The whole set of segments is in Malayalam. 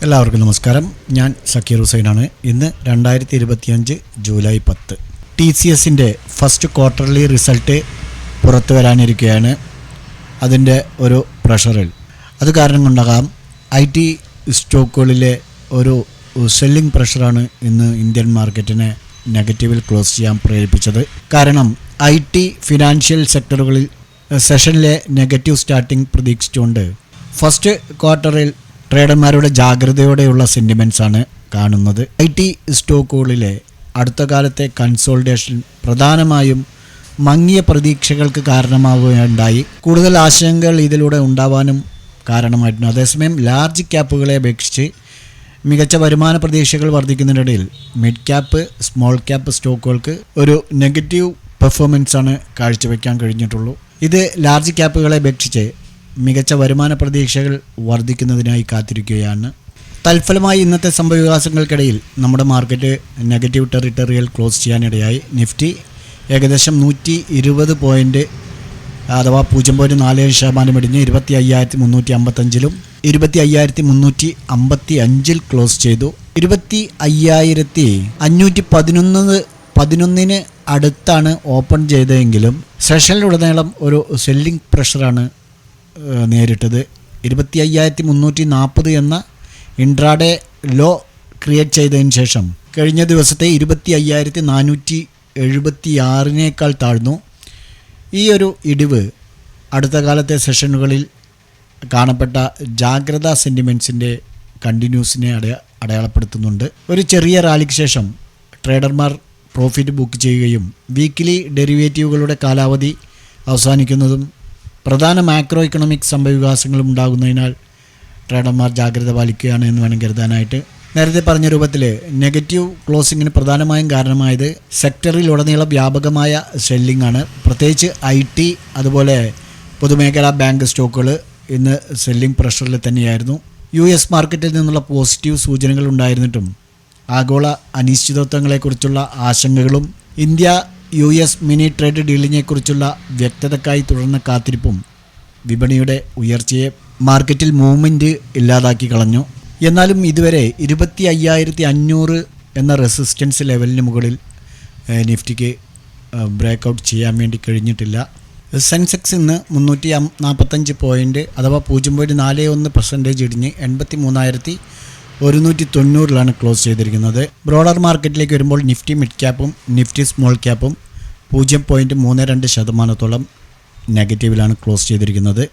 എല്ലാവർക്കും നമസ്കാരം. ഞാൻ സക്കീർ ഹുസൈനാണ്. ഇന്ന് 2025 ജൂലൈ 10. TCSൻ്റെ ഫസ്റ്റ് ക്വാർട്ടർലി റിസൾട്ട് പുറത്തു വരാനിരിക്കുകയാണ്. അതിൻ്റെ ഒരു പ്രഷറിൽ അത് കാരണം കൊണ്ടാകാം IT സ്റ്റോക്കുകളിലെ ഒരു സെല്ലിംഗ് പ്രഷറാണ് ഇന്ന് ഇന്ത്യൻ മാർക്കറ്റിനെ നെഗറ്റീവിൽ ക്ലോസ് ചെയ്യാൻ പ്രേരിപ്പിച്ചത്. കാരണം IT ഫിനാൻഷ്യൽ സെക്ടറുകളിൽ സെഷനിലെ നെഗറ്റീവ് സ്റ്റാർട്ടിംഗ് പ്രതീക്ഷിച്ചുകൊണ്ട് ഫസ്റ്റ് ക്വാർട്ടറിൽ ട്രേഡർമാരുടെ ജാഗ്രതയോടെയുള്ള സെൻറ്റിമെൻറ്റ്സ് ആണ് കാണുന്നത്. IT സ്റ്റോക്കുകളിലെ അടുത്ത കാലത്തെ കൺസോളിഡേഷൻ പ്രധാനമായും മങ്ങിയ പ്രതീക്ഷകൾക്ക് കാരണമാവുകയുണ്ടായി. കൂടുതൽ ആശങ്കകൾ ഇതിലൂടെ ഉണ്ടാവാനും കാരണമായിരുന്നു. അതേസമയം ലാർജ് ക്യാപ്പുകളെ അപേക്ഷിച്ച് മികച്ച വരുമാന പ്രതീക്ഷകൾ വർദ്ധിക്കുന്നതിനിടയിൽ മിഡ് ക്യാപ്പ്, സ്മോൾ ക്യാപ്പ് സ്റ്റോക്കുകൾക്ക് ഒരു നെഗറ്റീവ് പെർഫോമൻസാണ് കാഴ്ചവെക്കാൻ കഴിഞ്ഞിട്ടുള്ളൂ. ഇത് ലാർജ് ക്യാപ്പുകളെ അപേക്ഷിച്ച് മികച്ച വരുമാന പ്രതീക്ഷകൾ വർദ്ധിക്കുന്നതിനായി കാത്തിരിക്കുകയാണ്. തൽഫലമായി ഇന്നത്തെ സംഭവവികാസങ്ങൾക്കിടയിൽ നമ്മുടെ മാർക്കറ്റ് നെഗറ്റീവ് ടെറിട്ടറിയിൽ ക്ലോസ് ചെയ്യാനിടയായി. നിഫ്റ്റി ഏകദേശം 120 പോയിൻറ്റ് അഥവാ 0.47% ഇടിഞ്ഞ് 25,355 25,355 ക്ലോസ് ചെയ്തു. 25,511 അടുത്താണ് ഓപ്പൺ ചെയ്തതെങ്കിലും സെഷനിലുടനീളം ഒരു സെല്ലിംഗ് പ്രഷറാണ് നേരിട്ടത്. 25,340 എന്ന ഇൻട്രാഡേ ലോ ക്രിയേറ്റ് ചെയ്തതിന് ശേഷം കഴിഞ്ഞ ദിവസത്തെ 25,476 താഴ്ന്നു. ഈ ഒരു ഇടിവ് അടുത്ത കാലത്തെ സെഷനുകളിൽ കാണപ്പെട്ട ജാഗ്രതാ സെൻറ്റിമെൻറ്റ്സിൻ്റെ കണ്ടിന്യൂസിനെ അടയാളപ്പെടുത്തുന്നുണ്ട്. ഒരു ചെറിയ റാലിക്ക് ശേഷം ട്രേഡർമാർ പ്രോഫിറ്റ് ബുക്ക് ചെയ്യുകയും വീക്കിലി ഡെറിവേറ്റീവുകളുടെ കാലാവധി അവസാനിക്കുന്നതും പ്രധാന മാക്രോ ഇക്കണോമിക് സംഭവവികാസങ്ങളും ഉണ്ടാകുന്നതിനാൽ ട്രേഡർമാർ ജാഗ്രത പാലിക്കുകയാണ് എന്ന് വേണം കരുതാനായിട്ട്. നേരത്തെ പറഞ്ഞ രൂപത്തിൽ നെഗറ്റീവ് ക്ലോസിങ്ങിന് പ്രധാനമായും കാരണമായത് സെക്ടറിലുടനീളം വ്യാപകമായ സെല്ലിംഗ് ആണ്. പ്രത്യേകിച്ച് IT അതുപോലെ പൊതുമേഖലാ ബാങ്ക് സ്റ്റോക്കുകൾ ഇന്ന് സെല്ലിംഗ് പ്രഷറിൽ തന്നെയായിരുന്നു. US മാർക്കറ്റിൽ നിന്നുള്ള പോസിറ്റീവ് സൂചനകൾ ഉണ്ടായിരുന്നിട്ടും ആഗോള അനിശ്ചിതത്വങ്ങളെക്കുറിച്ചുള്ള ആശങ്കകളും ഇന്ത്യ US മിനി ട്രേഡ് ഡീലിനെക്കുറിച്ചുള്ള വ്യക്തതക്കായി തുടർന്ന കാത്തിരിപ്പും വിപണിയുടെ ഉയർച്ചയെ മാർക്കറ്റിൽ മൂവ്മെൻറ്റ് ഇല്ലാതാക്കി കളഞ്ഞു. എന്നാലും ഇതുവരെ 25,500 എന്ന റെസിസ്റ്റൻസ് ലെവലിന് മുകളിൽ നിഫ്റ്റിക്ക് ബ്രേക്കൗട്ട് ചെയ്യാൻ വേണ്ടി കഴിഞ്ഞിട്ടില്ല. സെൻസെക്സ് ഇന്ന് 345 പോയിൻറ്റ് അഥവാ 0.41% ഇടിഞ്ഞ് 83,190 ക്ലോസ് ചെയ്തിരിക്കുന്നത്. ബ്രോഡർ മാർക്കറ്റിലേക്ക് വരുമ്പോൾ നിഫ്റ്റി മിഡ് ക്യാപ്പും നിഫ്റ്റി സ്മോൾ ക്യാപ്പും 0.32% നെഗറ്റീവിലാണ് ക്ലോസ് ചെയ്തിരിക്കുന്നത്.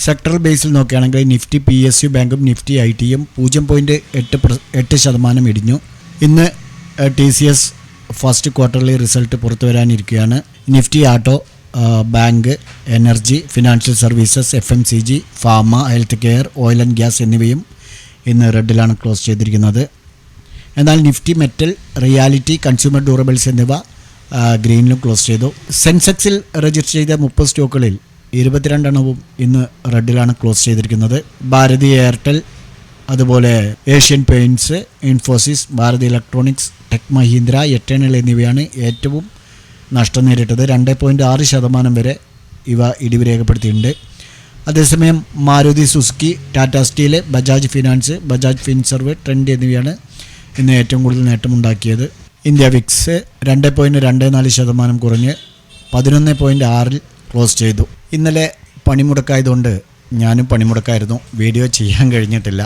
സെക്ടറൽ ബേസിൽ നോക്കുകയാണെങ്കിൽ നിഫ്റ്റി PSU ബാങ്കും നിഫ്റ്റി ITയും 0.8% ഇടിഞ്ഞു. ഇന്ന് TCS ഫസ്റ്റ് ക്വാർട്ടർലി റിസൾട്ട് പുറത്തു വരാനിരിക്കുകയാണ്. Nifty auto, bank, energy, financial services, FMCG, pharma, health care, oil and gas എന്നിവയും ഇന്ന് റെഡിലാണ് ക്ലോസ് ചെയ്തിരിക്കുന്നത്. എന്നാൽ Nifty metal, realty, consumer durables എന്നിവ ഗ്രീനിലും ക്ലോസ് ചെയ്തു. സെൻസെക്സിൽ രജിസ്റ്റർ ചെയ്ത 30 സ്റ്റോക്കുകളിൽ 22 എണ്ണവും ഇന്ന് റെഡിലാണ് ക്ലോസ് ചെയ്തിരിക്കുന്നത്. ഭാരതി എയർടെൽ, അതുപോലെ Asian Paints, Infosys, Bharti electronics, Tech Mahindra, Eternal എന്നിവയാണ് ഏറ്റവും നഷ്ടം നേരിട്ടത്. 2.6% വരെ ഇവ ഇടിവ് രേഖപ്പെടുത്തിയിട്ടുണ്ട്. അതേസമയം Maruti Suzuki, Tata steel, Bajaj finance, Bajaj Finserv, trend എന്നിവയാണ് ഇന്ന് ഏറ്റവും കൂടുതൽ നേട്ടമുണ്ടാക്കിയത്. ഇന്ത്യ വിക്സ് 2.24% കുറഞ്ഞ് 11.6 ക്ലോസ് ചെയ്തു. ഇന്നലെ പണിമുടക്കായതുകൊണ്ട് ഞാനും പണിമുടക്കായിരുന്നു, വീഡിയോ ചെയ്യാൻ കഴിഞ്ഞിട്ടില്ല.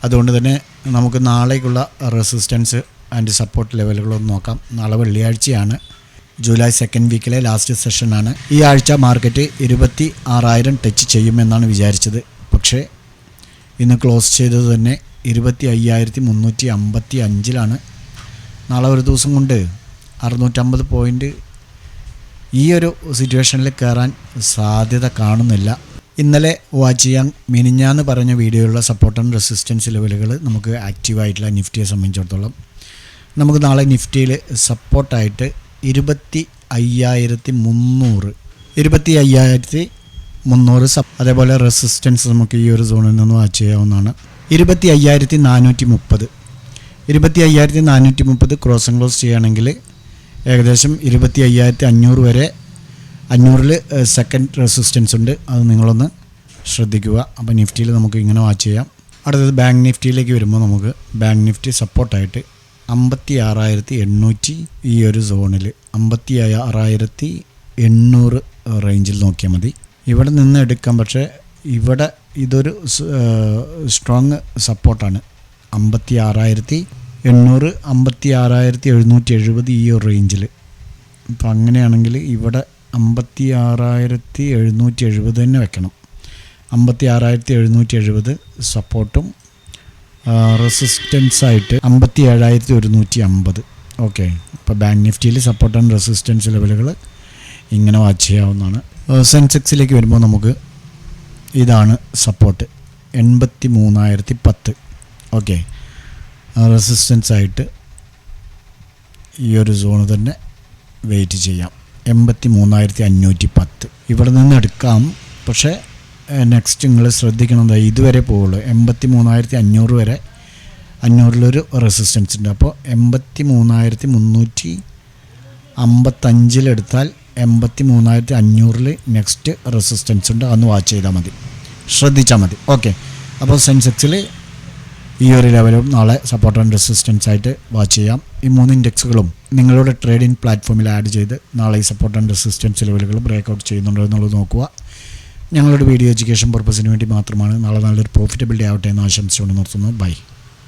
അതുകൊണ്ട് തന്നെ നമുക്ക് നാളേക്കുള്ള റെസിസ്റ്റൻസ് ആൻഡ് സപ്പോർട്ട് ലെവലുകളൊന്ന് നോക്കാം. നാളെ വെള്ളിയാഴ്ചയാണ്, ജൂലൈ 2nd വീക്കിലെ ലാസ്റ്റ് സെഷനാണ്. ഈ ആഴ്ച മാർക്കറ്റ് 26,000 ടച്ച് ചെയ്യുമെന്നാണ് വിചാരിച്ചത്. പക്ഷേ ഇന്ന് ക്ലോസ് ചെയ്തത് തന്നെ 25,355 നാളെ ഒരു ദിവസം കൊണ്ട് 650 പോയിൻറ്റ് ഈ ഒരു സിറ്റുവേഷനിൽ കയറാൻ സാധ്യത കാണുന്നില്ല. ഇന്നലെ വാച്ച് ചെയ്യാൻ മിനിഞ്ഞാന്ന് പറഞ്ഞ വീഡിയോയിലുള്ള സപ്പോർട്ട് ആൻഡ് റെസിസ്റ്റൻസ് ലെവലുകൾ നമുക്ക് ആക്റ്റീവായിട്ടുള്ള നിഫ്റ്റിയെ സംബന്ധിച്ചിടത്തോളം നമുക്ക് നാളെ നിഫ്റ്റിയിൽ സപ്പോർട്ടായിട്ട് 25,300 അതേപോലെ റെസിസ്റ്റൻസ് നമുക്ക് ഈ ഒരു സോണിൽ നിന്ന് വാച്ച് ചെയ്യാവുന്നതാണ്. 25,430 25,430 ക്രോസ് ആൻഡ് ക്ലോസ് ചെയ്യുകയാണെങ്കിൽ ഏകദേശം 25,500 വരെ 500 സെക്കൻഡ് റെസിസ്റ്റൻസ് ഉണ്ട്. അത് നിങ്ങളൊന്ന് ശ്രദ്ധിക്കുക. അപ്പോൾ നിഫ്റ്റിയിൽ നമുക്ക് ഇങ്ങനെ വാച്ച് ചെയ്യാം. അടുത്തത് ബാങ്ക് നിഫ്റ്റിയിലേക്ക് വരുമ്പോൾ നമുക്ക് ബാങ്ക് നിഫ്റ്റി സപ്പോർട്ടായിട്ട് 56,800 ഈ ഒരു സോണിൽ 56,800 റേഞ്ചിൽ നോക്കിയാൽ മതി. ഇവിടെ നിന്ന് എടുക്കാം, പക്ഷേ ഇവിടെ ഇതൊരു സ്ട്രോങ് സപ്പോർട്ടാണ്. 56,800 56,770 ഈ ഒരു റേഞ്ചിൽ. അപ്പോൾ അങ്ങനെയാണെങ്കിൽ ഇവിടെ 56,770 തന്നെ വെക്കണം. 56,770 സപ്പോർട്ടും റെസിസ്റ്റൻസായിട്ട് 57,150. ഓക്കെ, ഇപ്പോൾ ബാങ്ക് നിഫ്റ്റിയിൽ സപ്പോർട്ട് ആൻഡ് റെസിസ്റ്റൻസ് ലെവലുകൾ ഇങ്ങനെ വാച്ച് ചെയ്യാവുന്നതാണ്. സെൻസെക്സിലേക്ക് വരുമ്പോൾ നമുക്ക് ഇതാണ് സപ്പോർട്ട് 83,010. ഓക്കെ, റെസിസ്റ്റൻസായിട്ട് ഈ ഒരു സോണ് തന്നെ വെയിറ്റ് ചെയ്യാം. 83,510 ഇവിടെ നിന്ന് എടുക്കാം. പക്ഷേ നെക്സ്റ്റ് നിങ്ങൾ ശ്രദ്ധിക്കണം, ഇതുവരെ പോവുള്ളൂ. 83,500 വരെ 500 റെസിസ്റ്റൻസ് ഉണ്ട്. അപ്പോൾ 83,355 എടുത്താൽ 83,500 നെക്സ്റ്റ് റെസിസ്റ്റൻസ് ഉണ്ട്. അന്ന് വാച്ച് ചെയ്താൽ മതി, ശ്രദ്ധിച്ചാൽ മതി. ഓക്കെ, അപ്പോൾ സെൻസെക്സിൽ ഈ ഒരു ലെവലും നാളെ സപ്പോർട്ട് ആൻഡ് റെസിസ്റ്റൻസ് ആയിട്ട് വാച്ച് ചെയ്യാം. ഈ 3 ഇൻഡെക്സുകളും നിങ്ങളുടെ ട്രേഡിംഗ് പ്ലാറ്റ്ഫോമിൽ ആഡ് ചെയ്ത് നാളെ ഈ സപ്പോർട്ട് ആൻഡ് റെസിസ്റ്റൻസ് ലെവലുകൾ ബ്രേക്ക്ഔട്ട് ചെയ്യുന്നുണ്ടോ എന്നുള്ളത് നോക്കുക. ഞങ്ങളുടെ വീഡിയോ എഡ്യൂക്കേഷൻ പർപ്പസിന് വേണ്ടി മാത്രമാണ്. നാളെ നല്ലൊരു പ്രോഫിറ്റബിലിറ്റി ആവട്ടെ എന്ന് ആശംസിച്ചുകൊണ്ട് നിർത്തുന്നു. ബൈ.